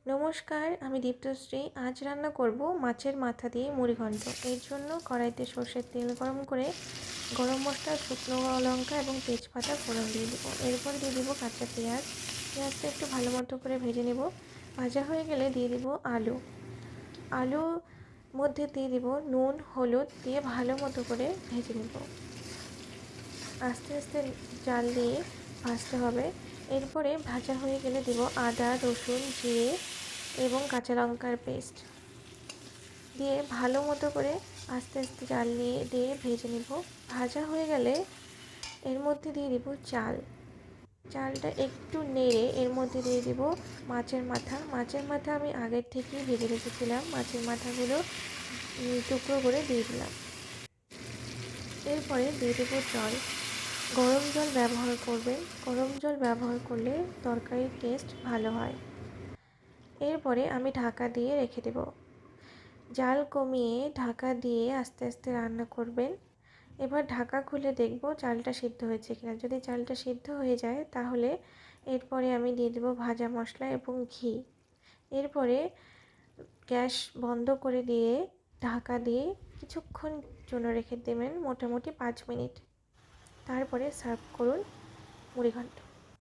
নমস্কার, আমি দীপ্তশ্রী। আজ রান্না করব মাছের মাথা দিয়ে মুড়িঘণ্ট। এর জন্য কড়াইতে সর্ষের তেল গরম করে গরম মশলা, শুকনো লঙ্কা এবং তেজপাতা ফোড়ন দিয়ে দেবো। এরপর দিয়ে দেবো কাঁচা পেঁয়াজ। পেঁয়াজটা একটু ভালো মতো করে ভেজে নেব। ভাজা হয়ে গেলে দিয়ে দেবো আলু মধ্যে দিয়ে দেবো নুন, হলুদ দিয়ে ভালো মতো করে ভেজে নেব। আস্তে আস্তে জাল দিয়ে ভাজতে হবে। এরপরে ভাজা হয়ে গেলে দেব আদা, রসুন, জিরে এবং কাঁচা লঙ্কার পেস্ট দিয়ে ভালো মতো করে আস্তে আস্তে জাল দিয়ে ভেজে নেব। ভাজা হয়ে গেলে এর মধ্যে দিয়ে দেব চালটা একটু নেড়ে এর মধ্যে দিয়ে দেব মাছের মাথা আমি আগের থেকেই ভেজে রেখেছিলাম। মাছের মাথাগুলো টুকরো করে দিয়ে দিলাম। এরপরে দিয়ে দেবো জল। গরম জল ব্যবহার করবেন। গরম জল ব্যবহার করলে তরকারির টেস্ট ভালো হয়। এরপরে আমি ঢাকা দিয়ে রেখে দেব। জাল কমিয়ে ঢাকা দিয়ে আস্তে আস্তে রান্না করবেন। এবার ঢাকা খুলে দেখব চালটা সিদ্ধ হয়েছে কিনা। যদি চালটা সিদ্ধ হয়ে যায় তাহলে এরপরে আমি দিয়ে দেবো ভাজা মশলা এবং ঘি। এরপরে গ্যাস বন্ধ করে দিয়ে ঢাকা দিয়ে কিছুক্ষণ জন্য রেখে দেবেন, মোটামুটি 5 মিনিট। তারপরে সার্ভ করুন মুড়িঘণ্ট।